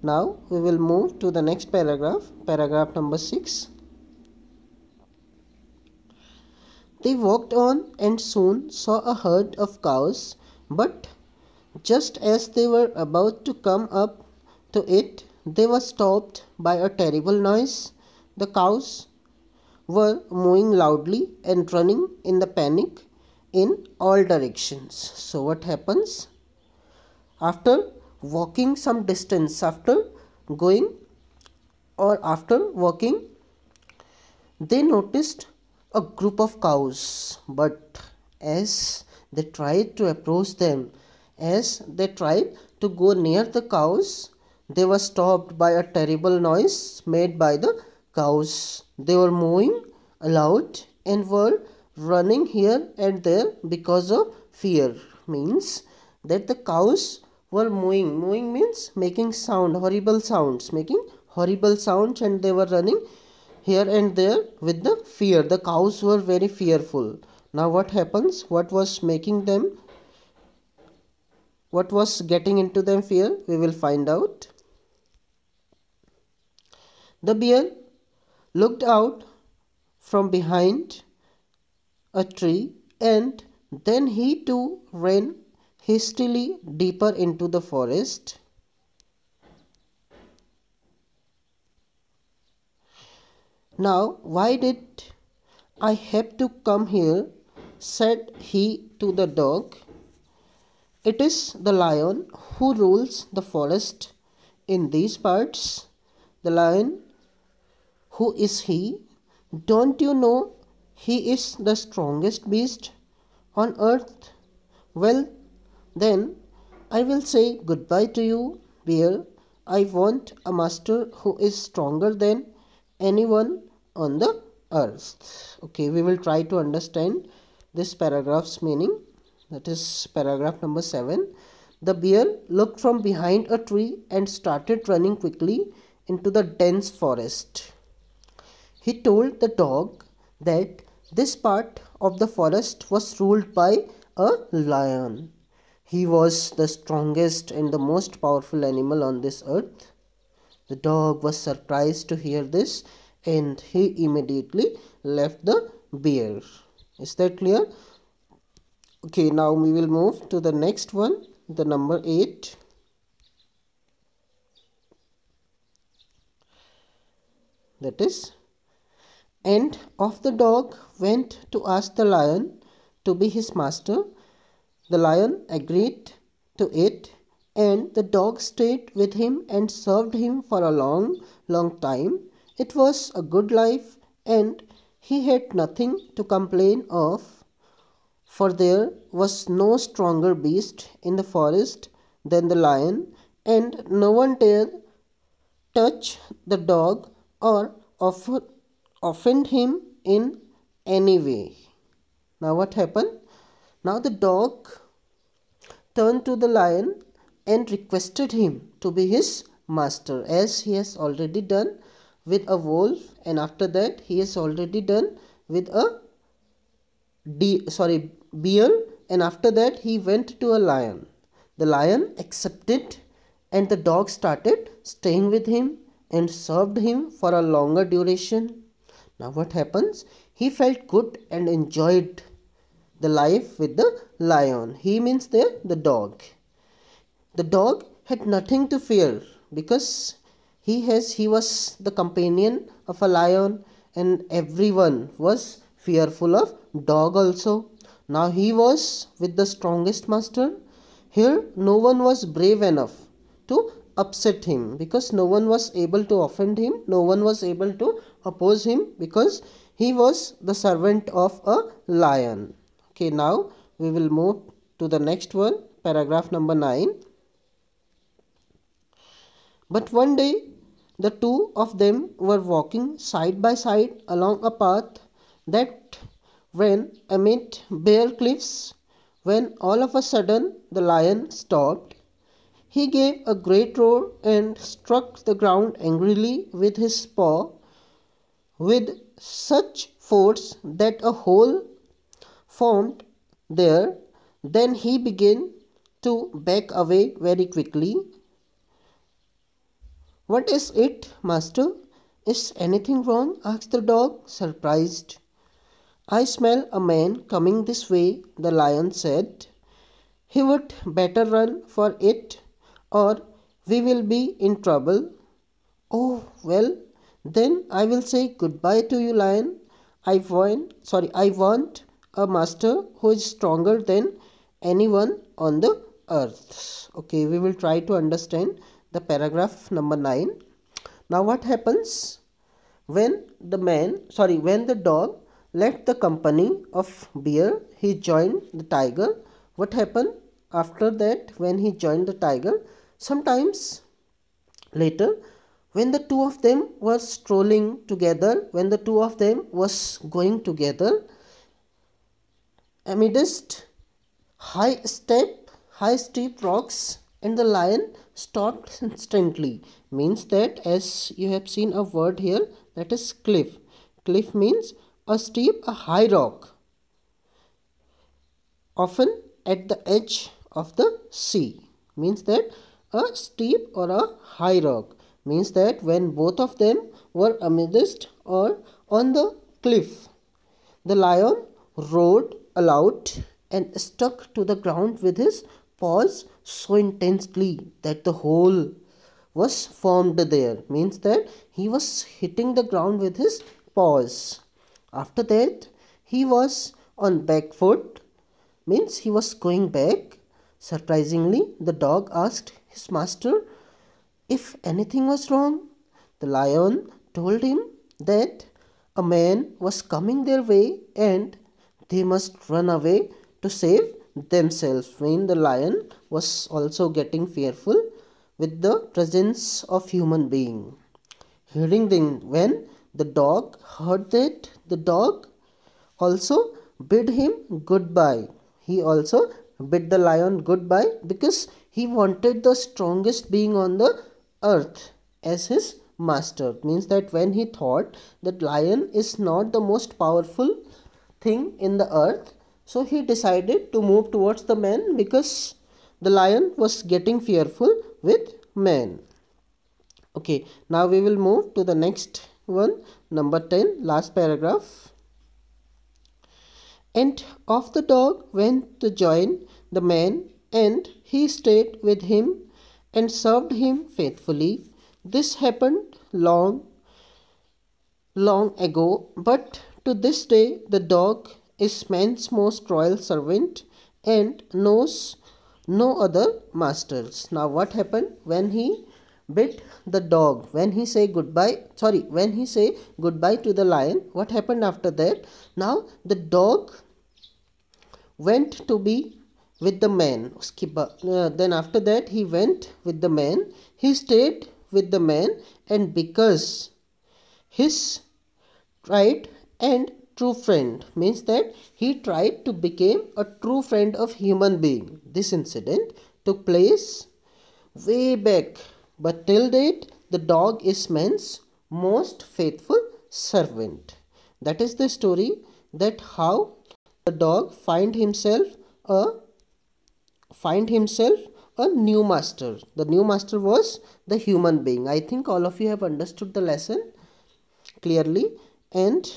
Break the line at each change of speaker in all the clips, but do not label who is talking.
Now we will move to the next paragraph, paragraph number 6. They walked on and soon saw a herd of cows, but just as they were about to come up to it, they were stopped by a terrible noise. The cows were mooing loudly and running in the panic in all directions. So what happens? After walking some distance, after going or after walking, they noticed a group of cows, but as they tried to approach them, as they tried to go near the cows, they were stopped by a terrible noise made by the cows. They were mooing aloud and were running here and there because of fear. Means that the cows were mooing. Mooing means making sound, horrible sounds, making horrible sounds, and they were running here and there with the fear. The cows were very fearful. Now what happens? What was making them, what was getting into them fear? We will find out. The bear looked out from behind a tree, and then he too ran hastily deeper into the forest. Now, why did I have to come here? Said he to the dog. It is the lion who rules the forest in these parts. The lion, who is he? Don't you know he is the strongest beast on earth? Well, then I will say goodbye to you, bear. I want a master who is stronger than anyone on the earth. Okay, we will try to understand this paragraph's meaning. That is paragraph number 7. The bear looked from behind a tree and started running quickly into the dense forest. He told the dog that this part of the forest was ruled by a lion. He was the strongest and the most powerful animal on this earth. The dog was surprised to hear this, and he immediately left the bear. Is that clear? Okay, now we will move to the next one, the number 8. That is, and off the dog went to ask the lion to be his master. The lion agreed to it, and the dog stayed with him and served him for a long, long time. It was a good life, and he had nothing to complain of, for there was no stronger beast in the forest than the lion, and no one dared touch the dog or offend him in any way. Now what happened? Now the dog turned to the lion and requested him to be his master, as he has already done with a wolf, and after that he has already done with a bear, and after that he went to a lion. The lion accepted, and the dog started staying with him and served him for a longer duration. Now what happens? He felt good and enjoyed the life with the lion. He means there the dog. The dog had nothing to fear because he was the companion of a lion, and everyone was fearful of dog also. Now he was with the strongest master. Here no one was brave enough to upset him, because no one was able to offend him, no one was able to oppose him, because he was the servant of a lion. Okay, now we will move to the next one, paragraph number 9. But one day the two of them were walking side by side along a path that ran amid bare cliffs, when all of a sudden the lion stopped. He gave a great roar and struck the ground angrily with his paw with such force that a hole formed there. Then he began to back away very quickly. What is it, master? Is anything wrong? Asked the dog, surprised. I smell a man coming this way, the lion said. He would better run for it, or we will be in trouble. Oh, well, then I will say goodbye to you, lion. I want a master who is stronger than anyone on the earth. Okay, we will try to understand the paragraph number 9. Now what happens when when the dog left the company of bear, he joined the tiger. What happened after that when he joined the tiger? Sometimes later, when the two of them were strolling together, when the two of them was going together, amidst high steep rocks, and the lion stopped instantly. Means that, as you have seen a word here, that is cliff. Cliff means a steep, a high rock, often at the edge of the sea. Means that a steep or a high rock. Means that when both of them were amidst or on the cliff, the lion roared aloud and stuck to the ground with his paws so intensely that the hole was formed there. Means that he was hitting the ground with his paws. After that, he was on back foot. Means he was going back. Surprisingly, the dog asked his master if anything was wrong. The lion told him that a man was coming their way and they must run away to save themselves. When the lion was also getting fearful with the presence of human being. When the dog heard that, the dog also bid him goodbye. He also bid the lion goodbye because he wanted the strongest being on the earth as his master. Means that when he thought that lion is not the most powerful thing in the earth, so he decided to move towards the man because the lion was getting fearful with man. Okay, now we will move to the next one, number 10, last paragraph. And off the dog went to join the man, and he stayed with him and served him faithfully. This happened long ago, but to this day the dog is man's most loyal servant and knows no other masters. Now what happened when he bid the dog, when he say goodbye to the lion, what happened after that? Now the dog went to be with the man. Then after that he went with the man, he stayed with the man, and because his tried and true friend, means that he tried to become a true friend of human being. This incident took place way back, but till date the dog is man's most faithful servant. That is the story, that how the dog find himself a new master. The new master was the human being. I think all of you have understood the lesson clearly, and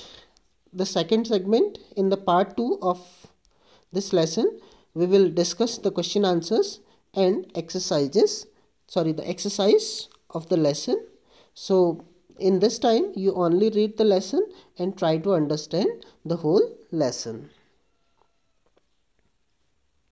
the second segment, in the part 2 of this lesson, we will discuss the question answers and the exercise of the lesson. So in this time you only read the lesson and try to understand the whole lesson.